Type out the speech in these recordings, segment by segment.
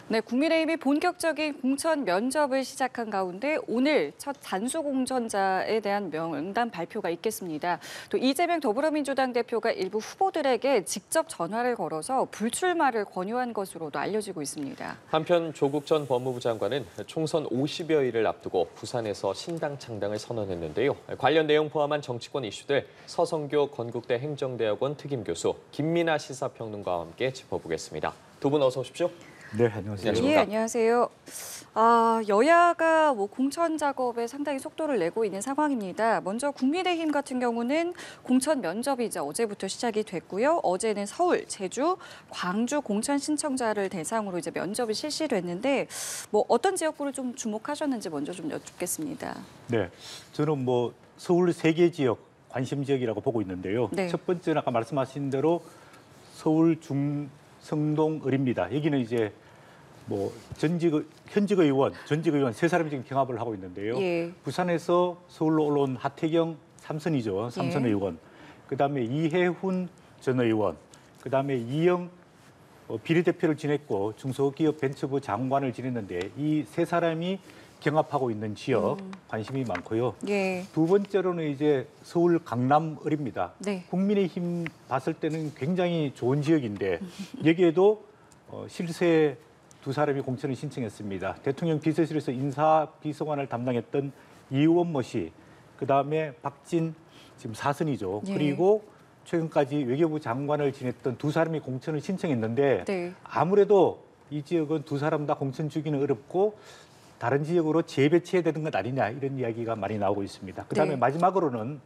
네, 국민의힘이 본격적인 공천 면접을 시작한 가운데 오늘 첫 단수 공천자에 대한 명단 발표가 있겠습니다. 또 이재명 더불어민주당 대표가 일부 후보들에게 직접 전화를 걸어서 불출마를 권유한 것으로도 알려지고 있습니다. 한편 조국 전 법무부 장관은 총선 50여일을 앞두고 부산에서 신당 창당을 선언했는데요. 관련 내용 포함한 정치권 이슈들 서성교 건국대 행정대학원 특임교수 김민아 시사평론가와 함께 짚어보겠습니다. 두 분 어서 오십시오. 네, 안녕하세요. 예, 안녕하세요. 여야가 공천 작업에 상당히 속도를 내고 있는 상황입니다. 먼저 국민의힘 같은 경우는 공천 면접이 이제 어제부터 시작이 됐고요. 어제는 서울, 제주, 광주 공천 신청자를 대상으로 이제 면접이 실시됐는데 어떤 지역구를 좀 주목하셨는지 먼저 좀 여쭙겠습니다. 네, 저는 서울 3개 지역 관심 지역이라고 보고 있는데요. 네. 첫 번째는 아까 말씀하신 대로 서울 중성동 을입니다. 여기는 이제 현직 의원, 전직 의원 세 사람이 지금 경합을 하고 있는데요. 예. 부산에서 서울로 올라온 하태경 삼선이죠. 삼선 예. 의원. 그다음에 이해훈 전 의원. 그다음에 이영 비례대표를 지냈고 중소기업 벤처부 장관을 지냈는데 이 세 사람이 경합하고 있는 지역 관심이 많고요. 예. 두 번째로는 이제 서울 강남을입니다. 네. 국민의힘 봤을 때는 굉장히 좋은 지역인데 여기에도 실세 두 사람이 공천을 신청했습니다. 대통령 비서실에서 인사비서관을 담당했던 이원모 씨, 그다음에 박진 지금 사선이죠. 예. 그리고 최근까지 외교부 장관을 지냈던 두 사람이 공천을 신청했는데 네. 아무래도 이 지역은 두 사람 다 공천 주기는 어렵고 다른 지역으로 재배치해야 되는 것 아니냐 이런 이야기가 많이 나오고 있습니다. 그다음에 네. 마지막으로는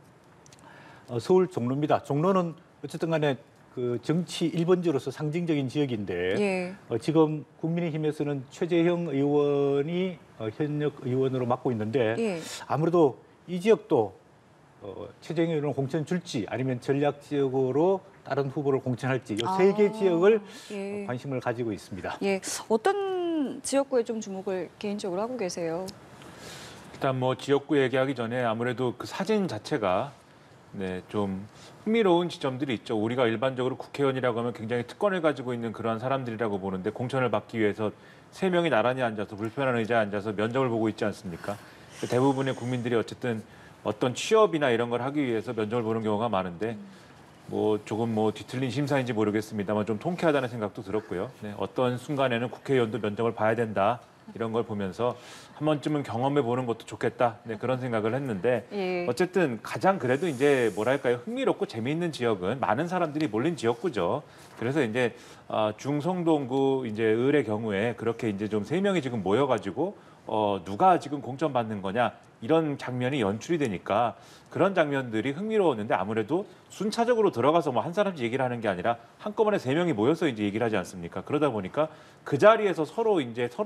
서울 종로입니다. 종로는 어쨌든 간에 그 정치 1번지로서 상징적인 지역인데 예. 지금 국민의힘에서는 최재형 의원이 현역 의원으로 맡고 있는데 예. 아무래도 이 지역도 최재형 의원을 공천 줄지 아니면 전략 지역으로 다른 후보를 공천할지 이 세 개 지역을 예. 관심을 가지고 있습니다. 예. 어떤 지역구에 좀 주목을 개인적으로 하고 계세요? 일단 지역구 얘기하기 전에 아무래도 그 사진 자체가 좀 흥미로운 지점들이 있죠. 우리가 일반적으로 국회의원이라고 하면 굉장히 특권을 가지고 있는 그런 사람들이라고 보는데 공천을 받기 위해서 3명이 나란히 앉아서 불편한 의자에 앉아서 면접을 보고 있지 않습니까? 대부분의 국민들이 어쨌든 어떤 취업이나 이런 걸 하기 위해서 면접을 보는 경우가 많은데 조금 뒤틀린 심사인지 모르겠습니다만 좀 통쾌하다는 생각도 들었고요. 어떤 순간에는 국회의원도 면접을 봐야 된다. 이런 걸 보면서 한 번쯤은 경험해 보는 것도 좋겠다. 그런 생각을 했는데 예. 어쨌든 가장 그래도 이제 흥미롭고 재미있는 지역은 많은 사람들이 몰린 지역구죠. 그래서 이제 중성동구 이제 을의 경우에 그렇게 이제 좀 3명이 지금 모여가지고 누가 지금 공천 받는 거냐 이런 장면이 연출이 되니까 그런 장면들이 흥미로웠는데 아무래도 순차적으로 들어가서 한 사람씩 얘기를 하는 게 아니라 한꺼번에 3명이 모여서 이제 얘기를 하지 않습니까? 그러다 보니까 그 자리에서 서로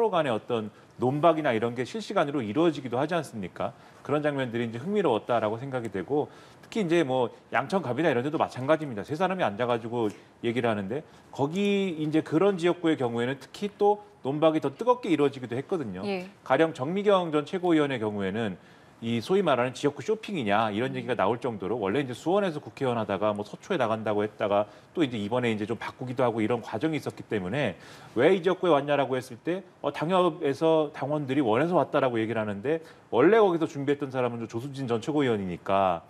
간의 어떤 논박이나 이런 게 실시간으로 이루어지기도 하지 않습니까? 그런 장면들이 이제 흥미로웠다라고 생각이 되고 특히 이제 양천갑이나 이런 데도 마찬가지입니다. 3사람이 앉아가지고 얘기를 하는데 거기 이제 그런 지역구의 경우에는 특히 또 논박이 더 뜨겁게 이루어지기도 했거든요. 예. 가령 정미경 전 최고위원의 경우에는 이 소위 말하는 지역구 쇼핑이냐 이런 얘기가 나올 정도로 원래 이제 수원에서 국회의원 하다가 서초에 나간다고 했다가 또 이제 이번에 이제 좀 바꾸기도 하고 이런 과정이 있었기 때문에 왜 이 지역구에 왔냐라고 했을 때 당협에서 당원들이 원해서 왔다라고 얘기를 하는데 원래 거기서 준비했던 사람은 조수진 전 최고위원이니까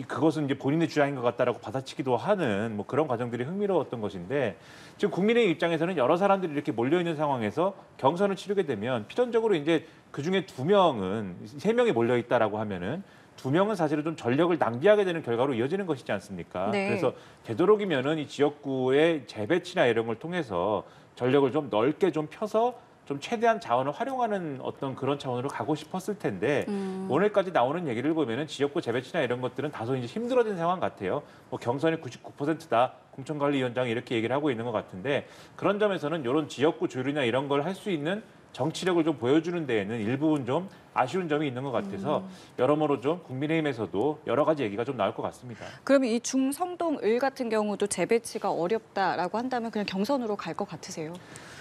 그것은 이제 본인의 주장인 것 같다라고 받아치기도 하는 그런 과정들이 흥미로웠던 것인데 지금 국민의 입장에서는 여러 사람들이 이렇게 몰려 있는 상황에서 경선을 치르게 되면 필연적으로 이제 그 중에 2명은 3명이 몰려 있다라고 하면은 2명은 사실은 좀 전력을 낭비하게 되는 결과로 이어지는 것이지 않습니까? 네. 그래서 되도록이면은 이 지역구의 재배치나 이런 걸 통해서 전력을 좀 넓게 좀 펴서 좀 최대한 자원을 활용하는 어떤 그런 차원으로 가고 싶었을 텐데 오늘까지 나오는 얘기를 보면은 지역구 재배치나 이런 것들은 다소 이제 힘들어진 상황 같아요. 경선이 99%다 공천관리위원장이 이렇게 얘기를 하고 있는 것 같은데 그런 점에서는 이런 지역구 조율이나 이런 걸 할 수 있는 정치력을 좀 보여주는 데에는 일부분 좀 아쉬운 점이 있는 것 같아서 여러모로 좀 국민의힘에서도 여러 가지 얘기가 좀 나올 것 같습니다. 그러면 이 중성동 을 같은 경우도 재배치가 어렵다라고 한다면 그냥 경선으로 갈 것 같으세요?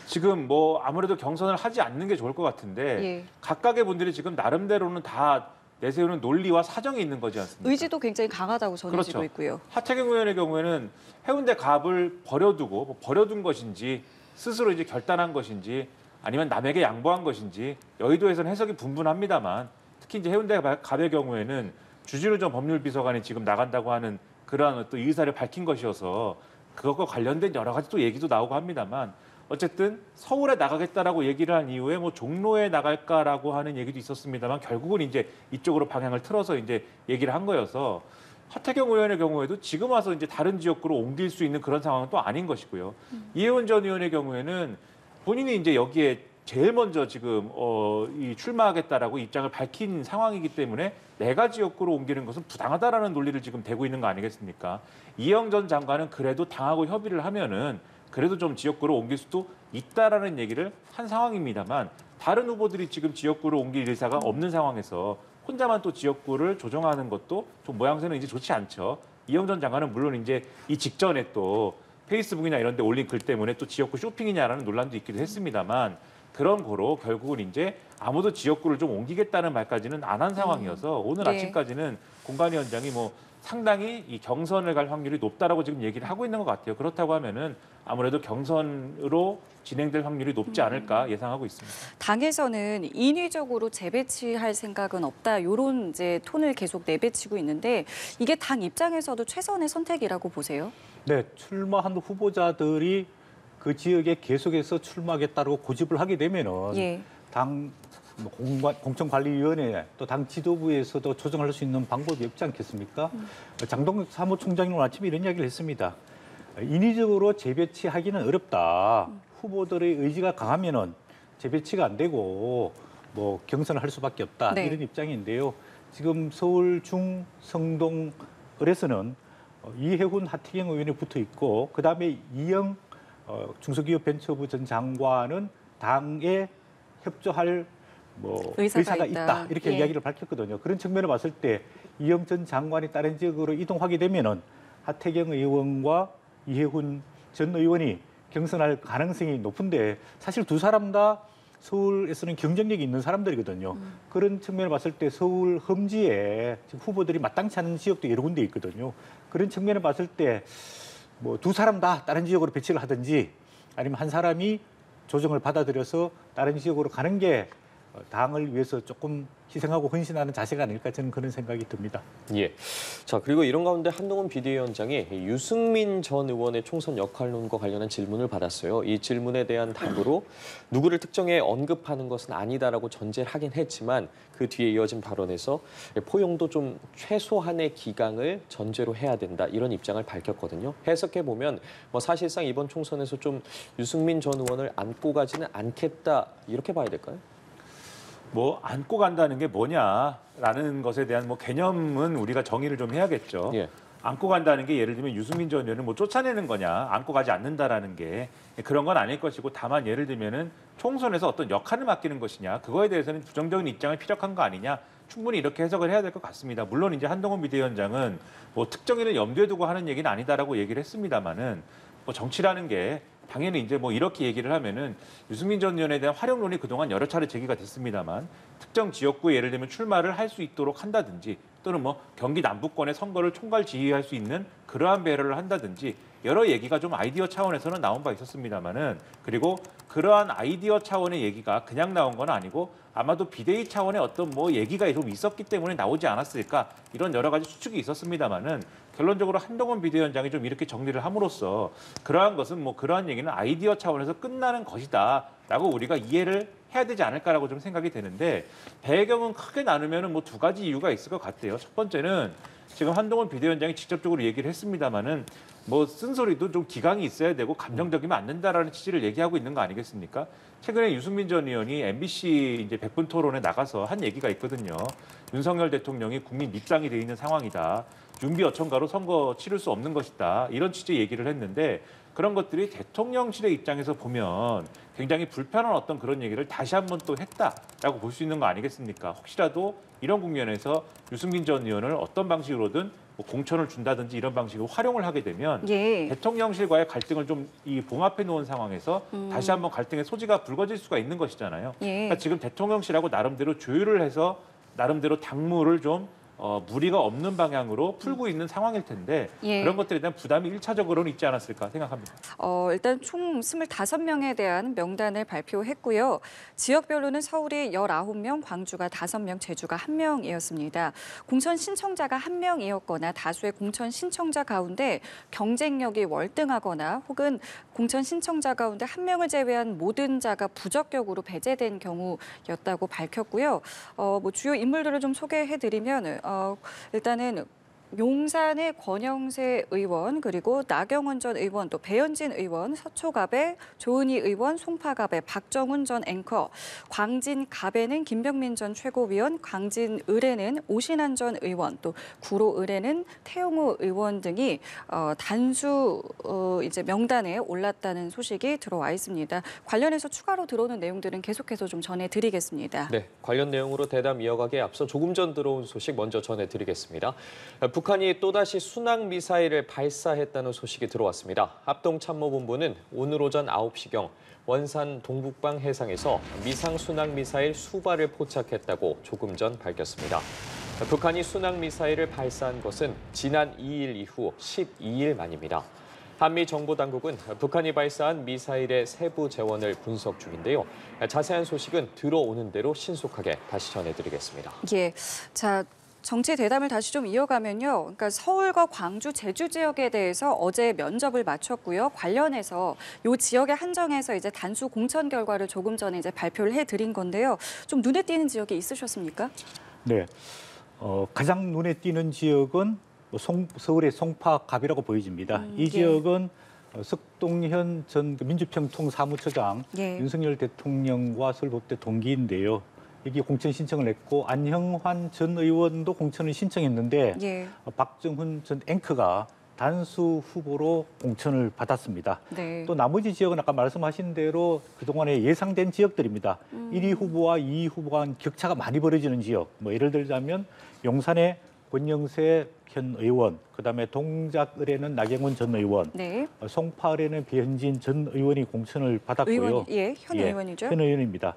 지금 아무래도 경선을 하지 않는 게 좋을 것 같은데 예. 각각의 분들이 지금 나름대로는 다 내세우는 논리와 사정이 있는 거지 않습니까? 의지도 굉장히 강하다고 전해지고 그렇죠. 있고요. 하태경 의원의 경우에는 해운대 갑을 버려둔 것인지 스스로 이제 결단한 것인지 아니면 남에게 양보한 것인지 여의도에서는 해석이 분분합니다만 특히 이제 해운대 갑의 경우에는 주진우 전 법률비서관이 지금 나간다고 하는 그러한 어떤 의사를 밝힌 것이어서 그것과 관련된 여러 가지 또 얘기도 나오고 합니다만 어쨌든 서울에 나가겠다라고 얘기를 한 이후에 뭐 종로에 나갈까라고 하는 얘기도 있었습니다만 결국은 이제 이쪽으로 방향을 틀어서 이제 얘기를 한 거여서 하태경 의원의 경우에도 지금 와서 이제 다른 지역구로 옮길 수 있는 그런 상황은 또 아닌 것이고요. 이혜원 전 의원의 경우에는 본인이 이제 여기에 제일 먼저 지금 이 출마하겠다라고 입장을 밝힌 상황이기 때문에 내가 지역구로 옮기는 것은 부당하다라는 논리를 지금 대고 있는 거 아니겠습니까? 이영 전 장관은 그래도 당하고 협의를 하면은 그래도 좀 지역구로 옮길 수도 있다라는 얘기를 한 상황입니다만 다른 후보들이 지금 지역구로 옮길 의사가 없는 상황에서 혼자만 또 지역구를 조정하는 것도 좀 모양새는 이제 좋지 않죠. 이영 전 장관은 물론 이제 이 직전에 또 페이스북이나 이런 데 올린 글 때문에 또 지역구 쇼핑이냐라는 논란도 있기도 했습니다만 그런 거로 결국은 이제 아무도 지역구를 좀 옮기겠다는 말까지는 안 한 상황이어서 오늘 네. 아침까지는 공관위원장이 뭐 상당히 이 경선을 갈 확률이 높다라고 지금 얘기를 하고 있는 것 같아요. 그렇다고 하면은 아무래도 경선으로 진행될 확률이 높지 않을까 예상하고 있습니다. 당에서는 인위적으로 재배치할 생각은 없다. 이런 이제 톤을 계속 내배치고 있는데 이게 당 입장에서도 최선의 선택이라고 보세요? 네, 출마한 후보자들이 그 지역에 계속해서 출마하겠다고 고집을 하게 되면은 예. 당 공천관리위원회 또 당 지도부에서도 조정할 수 있는 방법이 없지 않겠습니까? 장동혁 사무총장님 오늘 아침에 이런 이야기를 했습니다. 인위적으로 재배치하기는 어렵다. 후보들의 의지가 강하면은 재배치가 안 되고 뭐 경선을 할 수밖에 없다. 네. 이런 입장인데요. 지금 서울 중 성동 을에서는 이해훈 하태경 의원이 붙어 있고 그다음에 이영 중소기업벤처부 전 장관은 당에 협조할 뭐 의사가 의사가 있다. 이렇게 예. 이야기를 밝혔거든요. 그런 측면을 봤을 때 이영 전 장관이 다른 지역으로 이동하게 되면은 하태경 의원과 이해훈 전 의원이 경선할 가능성이 높은데 사실 두 사람 다 서울에서는 경쟁력이 있는 사람들이거든요. 그런 측면을 봤을 때 서울 험지에 지금 후보들이 마땅치 않은 지역도 여러 군데 있거든요. 그런 측면을 봤을 때 뭐 두 사람 다 다른 지역으로 배치를 하든지 아니면 한 사람이 조정을 받아들여서 다른 지역으로 가는 게 당을 위해서 조금 희생하고 헌신하는 자세가 아닐까 저는 그런 생각이 듭니다. 예. 자, 그리고 이런 가운데 한동훈 비대위원장이 유승민 전 의원의 총선 역할론과 관련한 질문을 받았어요. 이 질문에 대한 답으로 누구를 특정해 언급하는 것은 아니다라고 전제를 하긴 했지만 그 뒤에 이어진 발언에서 포용도 좀 최소한의 기강을 전제로 해야 된다 이런 입장을 밝혔거든요. 해석해 보면 뭐 사실상 이번 총선에서 좀 유승민 전 의원을 안고 가지는 않겠다 이렇게 봐야 될까요? 뭐 안고 간다는 게 뭐냐라는 것에 대한 뭐 개념은 우리가 정의를 좀 해야겠죠. 예. 안고 간다는 게 예를 들면 유승민 전 의원을 뭐 쫓아내는 거냐, 안고 가지 않는다라는 게 그런 건 아닐 것이고 다만 예를 들면은 총선에서 어떤 역할을 맡기는 것이냐, 그거에 대해서는 부정적인 입장을 피력한 거 아니냐, 충분히 이렇게 해석을 해야 될 것 같습니다. 물론 이제 한동훈 비대위원장은 뭐 특정인을 염두에 두고 하는 얘기는 아니다라고 얘기를 했습니다만은 뭐 정치라는 게 당연히 이제 뭐 이렇게 얘기를 하면은 유승민 전 의원에 대한 활용론이 그동안 여러 차례 제기가 됐습니다만 특정 지역구에 예를 들면 출마를 할 수 있도록 한다든지 또는 뭐 경기 남부권의 선거를 총괄 지휘할 수 있는 그러한 배려를 한다든지 여러 얘기가 좀 아이디어 차원에서는 나온 바 있었습니다만은 그리고 그러한 아이디어 차원의 얘기가 그냥 나온 건 아니고 아마도 비대위 차원의 어떤 뭐 얘기가 좀 있었기 때문에 나오지 않았을까 이런 여러 가지 추측이 있었습니다만은 결론적으로 한동훈 비대위원장이 좀 이렇게 정리를 함으로써 그러한 것은 뭐 그러한 얘기는 아이디어 차원에서 끝나는 것이다라고 우리가 이해를 해야 되지 않을까라고 좀 생각이 되는데 배경은 크게 나누면은 뭐 두 가지 이유가 있을 것 같아요. 첫 번째는 지금 한동훈 비대위원장이 직접적으로 얘기를 했습니다만은 뭐 쓴소리도 좀 기강이 있어야 되고 감정적이면 안 된다라는 취지를 얘기하고 있는 거 아니겠습니까? 최근에 유승민 전 의원이 MBC 이제 100분 토론에 나가서 한 얘기가 있거든요. 윤석열 대통령이 국민 밉상이 돼 있는 상황이다. 윤비 어천가로 선거 치를 수 없는 것이다. 이런 취지의 얘기를 했는데 그런 것들이 대통령실의 입장에서 보면 굉장히 불편한 어떤 그런 얘기를 다시 한번 또 했다라고 볼 수 있는 거 아니겠습니까? 혹시라도 이런 국면에서 유승민 전 의원을 어떤 방식으로든 뭐 공천을 준다든지 이런 방식으로 활용을 하게 되면 예. 대통령실과의 갈등을 좀 이 봉합해 놓은 상황에서 다시 한번 갈등의 소지가 불거질 수가 있는 것이잖아요. 예. 그러니까 지금 대통령실하고 나름대로 조율을 해서 나름대로 당무를 좀 무리가 없는 방향으로 풀고 있는 상황일 텐데 예. 그런 것들에 대한 부담이 일차적으로는 있지 않았을까 생각합니다. 일단 총 25명에 대한 명단을 발표했고요. 지역별로는 서울이 19명, 광주가 5명, 제주가 1명이었습니다. 공천 신청자가 1명이었거나 다수의 공천 신청자 가운데 경쟁력이 월등하거나 혹은 공천 신청자 가운데 1명을 제외한 모든 자가 부적격으로 배제된 경우였다고 밝혔고요. 뭐 주요 인물들을 좀 소개해드리면 일단은 용산의 권영세 의원, 그리고 나경원 전 의원, 또 배현진 의원, 서초갑의 조은희 의원, 송파갑의 박정훈 전 앵커, 광진갑에는 김병민 전 최고위원, 광진을에는 오신환 전 의원, 또 구로을에는 태용호 의원 등이 단수 이제 명단에 올랐다는 소식이 들어와 있습니다. 관련해서 추가로 들어오는 내용들은 계속해서 좀 전해드리겠습니다. 네, 관련 내용으로 대담 이어가기에 앞서 조금 전 들어온 소식 먼저 전해드리겠습니다. 북한이 또다시 순항미사일을 발사했다는 소식이 들어왔습니다. 합동참모본부는 오늘 오전 9시경 원산 동북방 해상에서 미상 순항미사일 수발을 포착했다고 조금 전 밝혔습니다. 북한이 순항미사일을 발사한 것은 지난 2일 이후 12일 만입니다. 한미 정보당국은 북한이 발사한 미사일의 세부 재원을 분석 중인데요. 자세한 소식은 들어오는 대로 신속하게 다시 전해드리겠습니다. 예, 자. 정치 대담을 다시 좀 이어가면요. 그러니까 서울과 광주, 제주 지역에 대해서 어제 면접을 마쳤고요. 관련해서 이 지역에 한정해서 이제 단수 공천 결과를 조금 전에 이제 발표를 해드린 건데요. 좀 눈에 띄는 지역이 있으셨습니까? 네, 가장 눈에 띄는 지역은 서울의 송파갑이라고 보여집니다. 이 예. 지역은 석동현 전 민주평통 사무처장 예. 윤석열 대통령과 서울법대 동기인데요. 여기 공천 신청을 했고 안형환 전 의원도 공천을 신청했는데 예. 박정훈 전 앵커가 단수 후보로 공천을 받았습니다. 네. 또 나머지 지역은 아까 말씀하신 대로 그동안에 예상된 지역들입니다. 1위 후보와 2위 후보가 격차가 많이 벌어지는 지역. 뭐 예를 들자면 용산의 권영세 현 의원, 그다음에 동작을에는 나경원 전 의원, 네. 송파을에는 배현진 전 의원이 공천을 받았고요. 의원, 예, 현 예, 의원이죠. 현 의원입니다.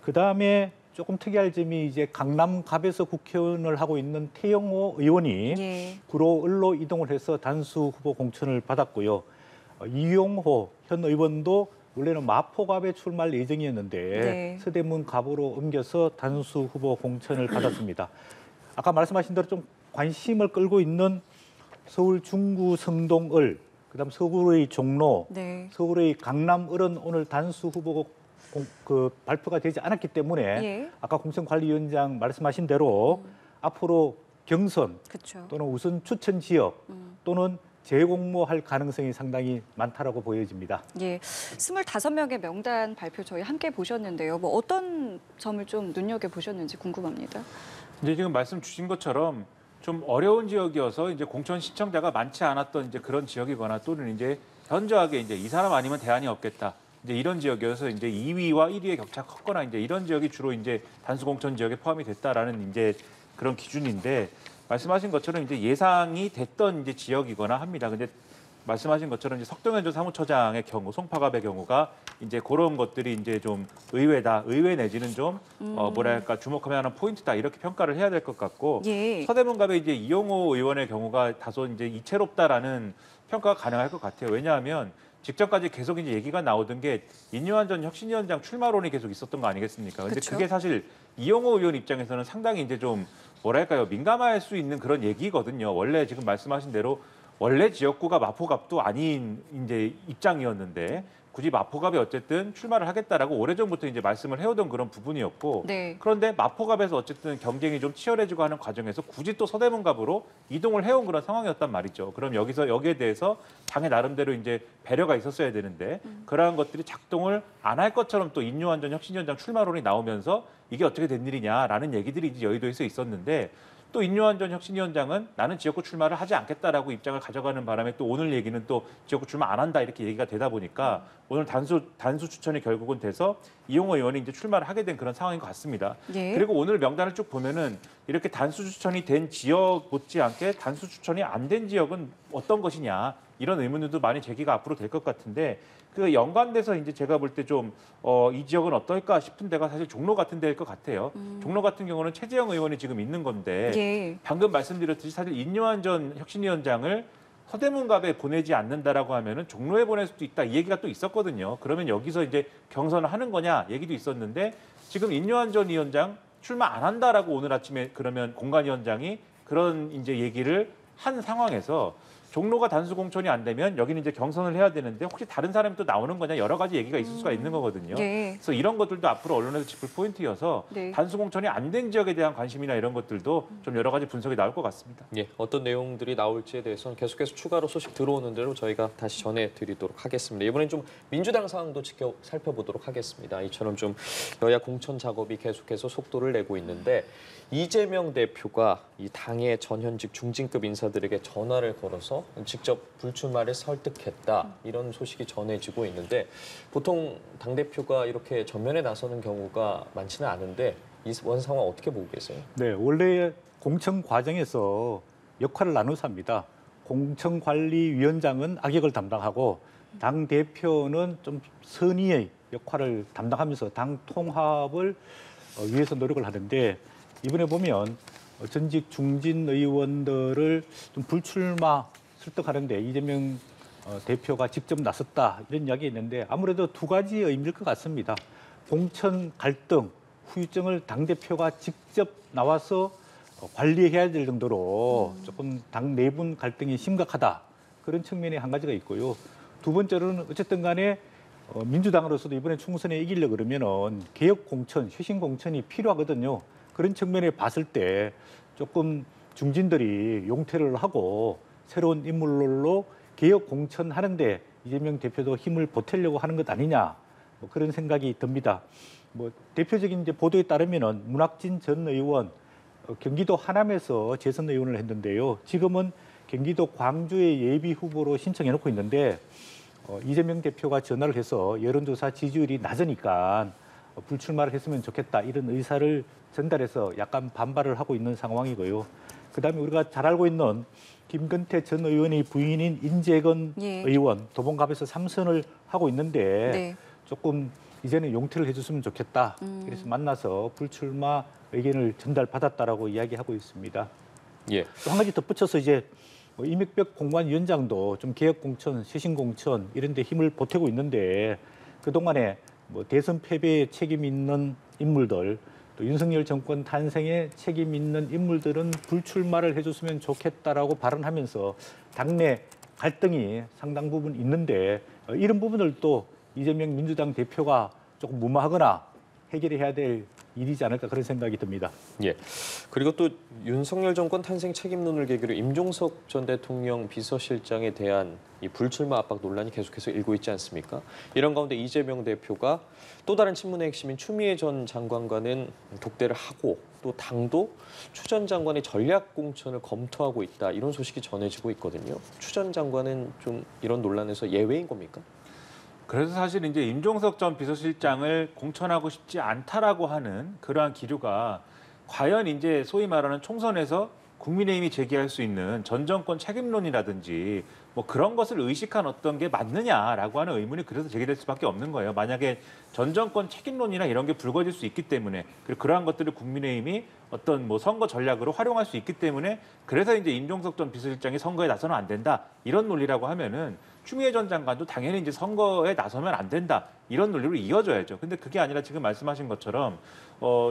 그다음에 조금 특이할 점이 이제 강남갑에서 국회의원을 하고 있는 태영호 의원이 예. 구로을로 이동을 해서 단수 후보 공천을 받았고요. 이용호 현 의원도 원래는 마포갑에 출마할 예정이었는데 네. 서대문갑으로 옮겨서 단수 후보 공천을 받았습니다. 아까 말씀하신 대로 좀 관심을 끌고 있는 서울 중구 성동을, 그다음 서울의 종로, 네. 서울의 강남을은 오늘 단수 후보 발표가 되지 않았기 때문에 예. 아까 공천관리위원장 말씀하신 대로 앞으로 경선 그렇죠. 또는 우선 추천 지역 또는 재공모할 가능성이 상당히 많다라고 보여집니다. 예, 25명의 명단 발표 저희 함께 보셨는데요. 뭐 어떤 점을 좀 눈여겨 보셨는지 궁금합니다. 이제 지금 말씀 주신 것처럼 좀 어려운 지역이어서 이제 공천 신청자가 많지 않았던 이제 그런 지역이거나 또는 이제 현저하게 이제 이 사람 아니면 대안이 없겠다. 이제 이런 지역이어서 이제 2위와 1위의 격차가 컸거나 이제 이런 지역이 주로 이제 단수 공천 지역에 포함이 됐다라는 이제 그런 기준인데 말씀하신 것처럼 이제 예상이 됐던 이제 지역이거나 합니다. 근데 말씀하신 것처럼 이제 석동현 전 사무처장의 경우, 송파갑의 경우가 이제 그런 것들이 이제 좀 의외다, 의외 내지는 좀 뭐랄까 주목하면 하는 포인트다 이렇게 평가를 해야 될 것 같고 예. 서대문갑의 이제 이용호 의원의 경우가 다소 이제 이채롭다라는 평가가 가능할 것 같아요. 왜냐하면 직전까지 계속 이제 얘기가 나오던 게 인요한 전 혁신위원장 출마론이 계속 있었던 거 아니겠습니까? 근데 그쵸? 그게 사실 이용호 의원 입장에서는 상당히 이제 좀 뭐랄까요 민감할 수 있는 그런 얘기거든요. 원래 지금 말씀하신 대로 원래 지역구가 마포갑도 아닌 이제 입장이었는데 굳이 마포갑에 어쨌든 출마를 하겠다라고 오래전부터 이제 말씀을 해오던 그런 부분이었고 네. 그런데 마포갑에서 어쨌든 경쟁이 좀 치열해지고 하는 과정에서 굳이 또 서대문갑으로 이동을 해온 그런 상황이었단 말이죠. 그럼 여기에 대해서 당의 나름대로 이제 배려가 있었어야 되는데 그러한 것들이 작동을 안 할 것처럼 또 인요한 전 혁신위원장 출마론이 나오면서 이게 어떻게 된 일이냐라는 얘기들이 이제 여의도에서 있었는데 또 인요한 전 혁신위원장은 나는 지역구 출마를 하지 않겠다라고 입장을 가져가는 바람에 또 오늘 얘기는 또 지역구 출마 안 한다 이렇게 얘기가 되다 보니까 오늘 단수 추천이 결국은 돼서 이용호 의원이 이제 출마를 하게 된 그런 상황인 것 같습니다. 예. 그리고 오늘 명단을 쭉 보면은 이렇게 단수 추천이 된 지역 못지않게 단수 추천이 안 된 지역은 어떤 것이냐 이런 의문들도 많이 제기가 앞으로 될 것 같은데 그 연관돼서 이제 제가 볼 때 좀 이 지역은 어떨까 싶은 데가 사실 종로 같은 데일 것 같아요. 종로 같은 경우는 최재형 의원이 지금 있는 건데 예. 방금 말씀드렸듯이 사실 인요한 전 혁신위원장을 서대문갑에 보내지 않는다라고 하면은 종로에 보낼 수도 있다 이 얘기가 또 있었거든요. 그러면 여기서 이제 경선을 하는 거냐 얘기도 있었는데 지금 인요한 전 위원장 출마 안 한다라고 오늘 아침에 그러면 공관위원장이 그런 이제 얘기를 한 상황에서 종로가 단수 공천이 안 되면 여기는 이제 경선을 해야 되는데 혹시 다른 사람이 또 나오는 거냐 여러 가지 얘기가 있을 수가 있는 거거든요. 네. 그래서 이런 것들도 앞으로 언론에서 짚을 포인트여서 네. 단수 공천이 안 된 지역에 대한 관심이나 이런 것들도 좀 여러 가지 분석이 나올 것 같습니다. 예, 어떤 내용들이 나올지에 대해서는 계속해서 추가로 소식 들어오는 대로 저희가 다시 전해드리도록 하겠습니다. 이번엔 좀 민주당 상황도 살펴보도록 하겠습니다. 이처럼 좀 여야 공천 작업이 계속해서 속도를 내고 있는데 이재명 대표가 이 당의 전현직 중진급 인사들에게 전화를 걸어서 직접 불출마를 설득했다 이런 소식이 전해지고 있는데 보통 당 대표가 이렇게 전면에 나서는 경우가 많지는 않은데 이 원 상황 어떻게 보고 계세요? 네, 원래 공천 과정에서 역할을 나눠서 합니다. 공천관리위원장은 악역을 담당하고 당 대표는 좀 선의의 역할을 담당하면서 당 통합을 위해서 노력을 하는데 이번에 보면 전직 중진 의원들을 좀 불출마 설득하는데 이재명 대표가 직접 나섰다 이런 이야기 있는데 아무래도 두 가지 의미일 것 같습니다. 공천 갈등, 후유증을 당대표가 직접 나와서 관리해야 될 정도로 조금 당 내분 갈등이 심각하다. 그런 측면이 한 가지가 있고요. 두 번째로는 어쨌든 간에 민주당으로서도 이번에 총선에 이기려고 그러면은 개혁 공천, 쇄신 공천이 필요하거든요. 그런 측면에 봤을 때 조금 중진들이 용퇴를 하고 새로운 인물로 개혁 공천하는데 이재명 대표도 힘을 보태려고 하는 것 아니냐 뭐 그런 생각이 듭니다. 뭐 대표적인 이제 보도에 따르면은 문학진 전 의원 경기도 하남에서 재선 의원을 했는데요. 지금은 경기도 광주의 예비 후보로 신청해놓고 있는데 이재명 대표가 전화를 해서 여론조사 지지율이 낮으니까 불출마를 했으면 좋겠다 이런 의사를 전달해서 약간 반발을 하고 있는 상황이고요. 그다음에 우리가 잘 알고 있는 김근태 전 의원의 부인인 인재건 예. 의원 도봉갑에서 3선을 하고 있는데 네. 조금 이제는 용퇴를 해줬으면 좋겠다. 그래서 만나서 불출마 의견을 전달받았다라고 이야기하고 있습니다. 예. 또 한 가지 덧붙여서 이제 이명박 공관위원장도 좀 개혁 공천, 쇄신 공천 이런 데 힘을 보태고 있는데 그동안에 뭐 대선 패배에 책임 있는 인물들 또 윤석열 정권 탄생에 책임 있는 인물들은 불출마를 해줬으면 좋겠다라고 발언하면서 당내 갈등이 상당 부분 있는데 이런 부분들도 이재명 민주당 대표가 조금 무마하거나 해결해야 될 일이지 않을까 그런 생각이 듭니다. 예. 그리고 또 윤석열 정권 탄생 책임론을 계기로 임종석 전 대통령 비서실장에 대한 이 불출마 압박 논란이 계속해서 일고 있지 않습니까? 이런 가운데 이재명 대표가 또 다른 친문의 핵심인 추미애 전 장관과는 독대를 하고 또 당도 추 전 장관의 전략 공천을 검토하고 있다 이런 소식이 전해지고 있거든요. 추 전 장관은 좀 이런 논란에서 예외인 겁니까? 그래서 사실 이제 임종석 전 비서실장을 공천하고 싶지 않다라고 하는 그러한 기류가 과연 이제 소위 말하는 총선에서 국민의힘이 제기할 수 있는 전 정권 책임론이라든지 뭐 그런 것을 의식한 어떤 게 맞느냐라고 하는 의문이 그래서 제기될 수밖에 없는 거예요. 만약에 전 정권 책임론이나 이런 게 불거질 수 있기 때문에 그리고 그러한 것들을 국민의힘이 어떤 뭐 선거 전략으로 활용할 수 있기 때문에 그래서 이제 임종석 전 비서실장이 선거에 나서는 안 된다 이런 논리라고 하면은 추미애 전 장관도 당연히 이제 선거에 나서면 안 된다 이런 논리로 이어져야죠. 근데 그게 아니라 지금 말씀하신 것처럼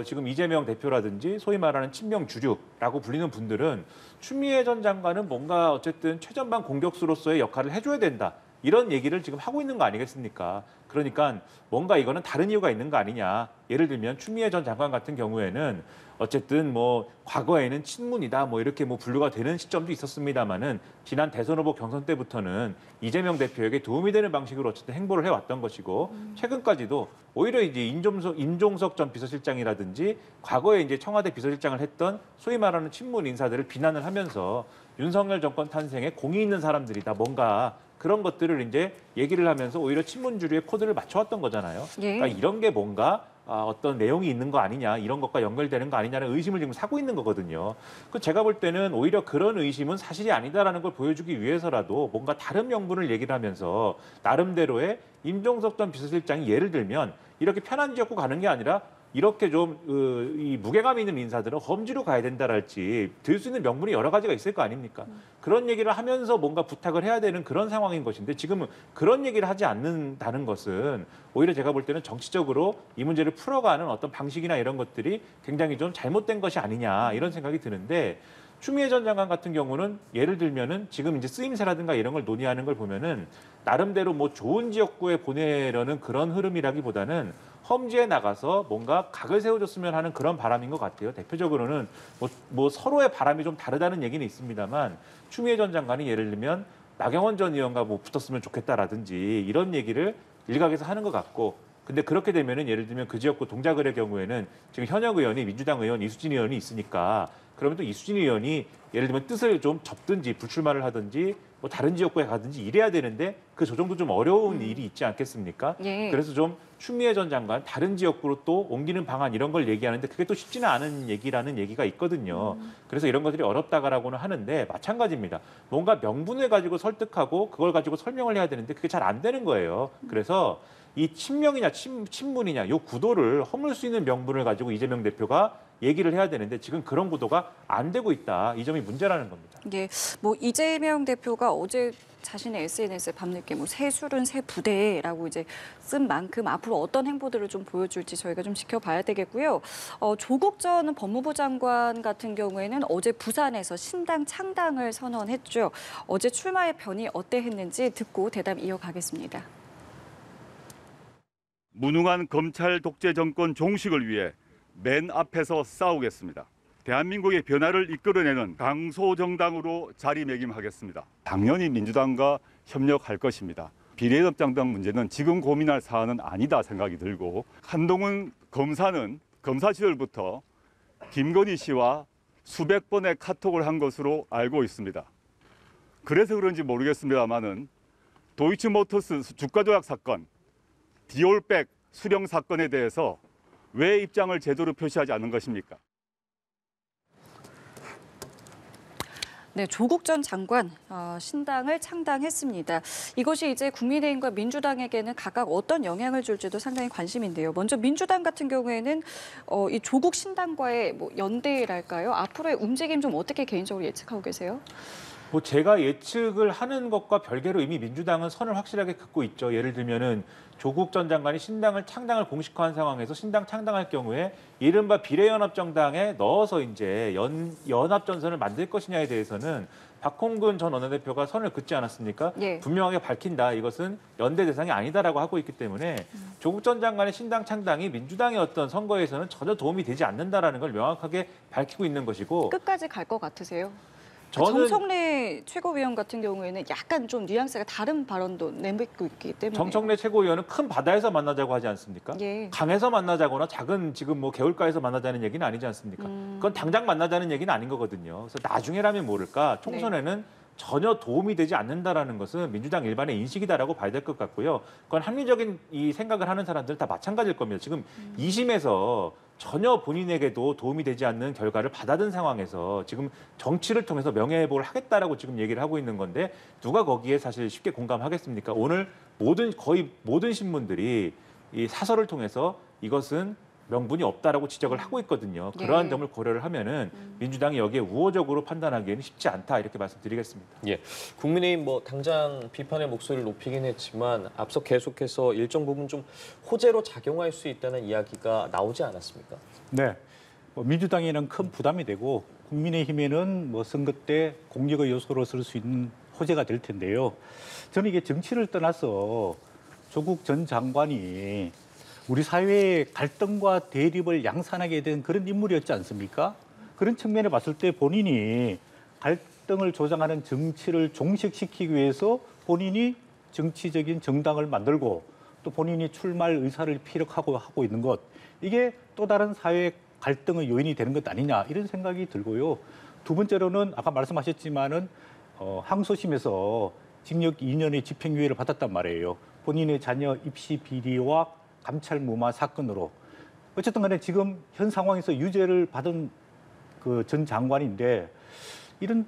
지금 이재명 대표라든지 소위 말하는 친명 주류라고 불리는 분들은 추미애 전 장관은 뭔가 어쨌든 최전방 공격수로서의 역할을 해줘야 된다. 이런 얘기를 지금 하고 있는 거 아니겠습니까? 그러니까 뭔가 이거는 다른 이유가 있는 거 아니냐. 예를 들면 추미애 전 장관 같은 경우에는 어쨌든 뭐 과거에는 친문이다 뭐 이렇게 뭐 분류가 되는 시점도 있었습니다만은 지난 대선 후보 경선 때부터는 이재명 대표에게 도움이 되는 방식으로 어쨌든 행보를 해왔던 것이고 최근까지도 오히려 이제 임종석 전 비서실장이라든지 과거에 이제 청와대 비서실장을 했던 소위 말하는 친문 인사들을 비난을 하면서 윤석열 정권 탄생에 공이 있는 사람들이다 뭔가 그런 것들을 이제 얘기를 하면서 오히려 친문주류의 코드를 맞춰왔던 거잖아요. 예. 그러니까 이런 게 뭔가 어떤 내용이 있는 거 아니냐, 이런 것과 연결되는 거 아니냐는 의심을 지금 사고 있는 거거든요. 그 제가 볼 때는 오히려 그런 의심은 사실이 아니다라는 걸 보여주기 위해서라도 뭔가 다른 명분을 얘기를 하면서 나름대로의 임종석 전 비서실장이 예를 들면 이렇게 편한 지역구 가는 게 아니라 이렇게 좀 이 무게감 있는 인사들은 험지로 가야 된다랄지 들 수 있는 명분이 여러 가지가 있을 거 아닙니까? 그런 얘기를 하면서 뭔가 부탁을 해야 되는 그런 상황인 것인데 지금은 그런 얘기를 하지 않는다는 것은 오히려 제가 볼 때는 정치적으로 이 문제를 풀어가는 어떤 방식이나 이런 것들이 굉장히 좀 잘못된 것이 아니냐 이런 생각이 드는데 추미애 전 장관 같은 경우는 예를 들면은 지금 이제 쓰임새라든가 이런 걸 논의하는 걸 보면은 나름대로 뭐 좋은 지역구에 보내려는 그런 흐름이라기보다는 험지에 나가서 뭔가 각을 세워줬으면 하는 그런 바람인 것 같아요. 대표적으로는 뭐 서로의 바람이 좀 다르다는 얘기는 있습니다만 추미애 전 장관이 예를 들면 나경원 전 의원과 뭐 붙었으면 좋겠다라든지 이런 얘기를 일각에서 하는 것 같고 근데 그렇게 되면은 예를 들면 그 지역구 동작을의 경우에는 지금 현역 의원이 민주당 의원 이수진 의원이 있으니까 그러면 또 이수진 의원이 예를 들면 뜻을 좀 접든지 불출마를 하든지 뭐 다른 지역구에 가든지 이래야 되는데 그 조정도 좀 어려운 일이 있지 않겠습니까? 예. 그래서 좀 추미애 전 장관 다른 지역구로 또 옮기는 방안 이런 걸 얘기하는데 그게 또 쉽지는 않은 얘기라는 얘기가 있거든요. 그래서 이런 것들이 어렵다라고는 하는데 마찬가지입니다. 뭔가 명분을 가지고 설득하고 그걸 가지고 설명을 해야 되는데 그게 잘 안 되는 거예요. 그래서 이 친명이냐 친문이냐 요 구도를 허물 수 있는 명분을 가지고 이재명 대표가 얘기를 해야 되는데 지금 그런 구도가 안 되고 있다. 이 점이 문제라는 겁니다. 예, 뭐 이재명 대표가 어제 자신의 SNS에 밤늦게 뭐 새 술은 새 부대라고 이제 쓴 만큼 앞으로 어떤 행보들을 좀 보여줄지 저희가 좀 지켜봐야 되겠고요. 조국 전 법무부 장관 같은 경우에는 어제 부산에서 신당 창당을 선언했죠. 어제 출마의 변이 어때했는지 듣고 대담 이어가겠습니다. 무능한 검찰 독재 정권 종식을 위해 맨 앞에서 싸우겠습니다. 대한민국의 변화를 이끌어내는 강소정당으로 자리매김하겠습니다. 당연히 민주당과 협력할 것입니다. 비례협정당 문제는 지금 고민할 사안은 아니다 생각이 들고 한동훈 검사는 검사 시절부터 김건희 씨와 수백 번의 카톡을 한 것으로 알고 있습니다. 그래서 그런지 모르겠습니다만은 도이치모터스 주가 조작 사건, 디올백 수령 사건에 대해서 왜 입장을 제대로 표시하지 않는 것입니까? 네, 조국 전 장관 신당을 창당했습니다. 이것이 이제 국민의힘과 민주당에게는 각각 어떤 영향을 줄지도 상당히 관심인데요. 먼저 민주당 같은 경우에는 이 조국 신당과의 뭐 연대랄까요? 앞으로의 움직임 좀 어떻게 개인적으로 예측하고 계세요? 뭐 제가 예측을 하는 것과 별개로 이미 민주당은 선을 확실하게 긋고 있죠. 예를 들면은 조국 전 장관이 신당을 창당을 공식화한 상황에서 신당 창당할 경우에 이른바 비례연합정당에 넣어서 이제 연합전선을 만들 것이냐에 대해서는 박홍근 전 원내대표가 선을 긋지 않았습니까? 예. 분명하게 밝힌다. 이것은 연대 대상이 아니다라고 하고 있기 때문에 조국 전 장관의 신당 창당이 민주당의 어떤 선거에서는 전혀 도움이 되지 않는다라는 걸 명확하게 밝히고 있는 것이고 끝까지 갈 것 같으세요? 저는 정청래 최고위원 같은 경우에는 약간 좀 뉘앙스가 다른 발언도 내뱉고 있기 때문에 정청래 최고위원은 큰 바다에서 만나자고 하지 않습니까? 예. 강에서 만나자거나 작은 지금 뭐 개울가에서 만나자는 얘기는 아니지 않습니까? 그건 당장 만나자는 얘기는 아닌 거거든요. 그래서 나중에라면 모를까 총선에는 전혀 도움이 되지 않는다라는 것은 민주당 일반의 인식이다라고 봐야 될 것 같고요. 그건 합리적인 이 생각을 하는 사람들은 다 마찬가지일 겁니다. 지금 2심에서 전혀 본인에게도 도움이 되지 않는 결과를 받아든 상황에서 지금 정치를 통해서 명예회복을 하겠다라고 지금 얘기를 하고 있는 건데 누가 거기에 사실 쉽게 공감하겠습니까? 오늘 거의 모든 신문들이 이 사설을 통해서 이것은 명분이 없다라고 지적을 하고 있거든요. 그러한 예. 점을 고려를 하면은 민주당이 여기에 우호적으로 판단하기에는 쉽지 않다 이렇게 말씀드리겠습니다. 예, 국민의힘 뭐 당장 비판의 목소리를 높이긴 했지만 앞서 계속해서 일정 부분 좀 호재로 작용할 수 있다는 이야기가 나오지 않았습니까? 네, 민주당에는 큰 부담이 되고 국민의힘에는 뭐 선거 때 공격의 요소로 쓸 수 있는 호재가 될 텐데요. 저는 이게 정치를 떠나서 조국 전 장관이 우리 사회의 갈등과 대립을 양산하게 된 그런 인물이었지 않습니까? 그런 측면에 봤을 때 본인이 갈등을 조장하는 정치를 종식시키기 위해서 본인이 정치적인 정당을 만들고 또 본인이 출마할 의사를 피력하고 있는 것, 이게 또 다른 사회 갈등의 요인이 되는 것 아니냐 이런 생각이 들고요. 두 번째로는 아까 말씀하셨지만은 항소심에서 징역 2년의 집행유예를 받았단 말이에요. 본인의 자녀 입시 비리와 감찰 무마 사건으로 어쨌든 간에 지금 현 상황에서 유죄를 받은 그 전 장관인데 이런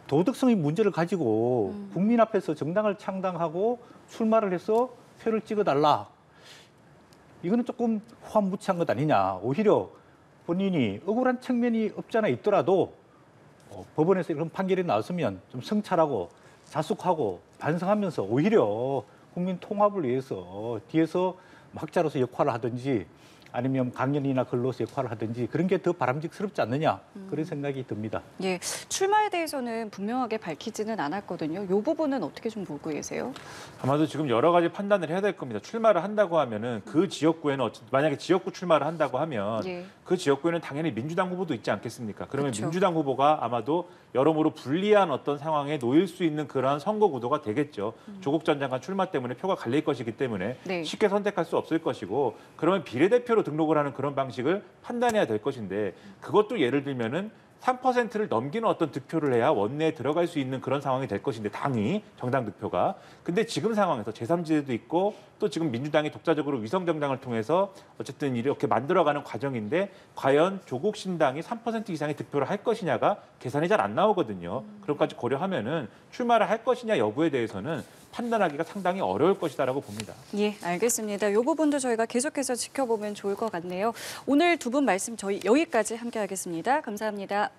도덕성의 문제를 가지고 국민 앞에서 정당을 창당하고 출마를 해서 표를 찍어달라. 이거는 조금 후한무치한 것 아니냐. 오히려 본인이 억울한 측면이 없잖아 있더라도 법원에서 이런 판결이 나왔으면 좀 성찰하고 자숙하고 반성하면서 오히려 국민 통합을 위해서 뒤에서 막자로서 역할을 하든지 아니면 강연이나 글로서 역할을 하든지 그런 게 더 바람직스럽지 않느냐 그런 생각이 듭니다. 예, 출마에 대해서는 분명하게 밝히지는 않았거든요. 이 부분은 어떻게 좀 보고 계세요? 아마도 지금 여러 가지 판단을 해야 될 겁니다. 출마를 한다고 하면은 그 지역구에는 만약에 지역구 출마를 한다고 하면 예. 그 지역구에는 당연히 민주당 후보도 있지 않겠습니까? 그러면 그렇죠. 민주당 후보가 아마도 여러모로 불리한 어떤 상황에 놓일 수 있는 그러한 선거 구도가 되겠죠. 조국 전 장관 출마 때문에 표가 갈릴 것이기 때문에 네. 쉽게 선택할 수 없을 것이고 그러면 비례대표로 등록을 하는 그런 방식을 판단해야 될 것인데 그것도 예를 들면은 3%를 넘기는 어떤 득표를 해야 원내에 들어갈 수 있는 그런 상황이 될 것인데 당이 정당 득표가 근데 지금 상황에서 제3지대도 있고 또 지금 민주당이 독자적으로 위성정당을 통해서 어쨌든 이렇게 만들어가는 과정인데 과연 조국 신당이 3% 이상의 득표를 할 것이냐가 계산이 잘 안 나오거든요. 그런 것까지 고려하면은 출마를 할 것이냐 여부에 대해서는 판단하기가 상당히 어려울 것이다라고 봅니다. 예, 알겠습니다. 이 부분도 저희가 계속해서 지켜보면 좋을 것 같네요. 오늘 두 분 말씀 저희 여기까지 함께하겠습니다. 감사합니다.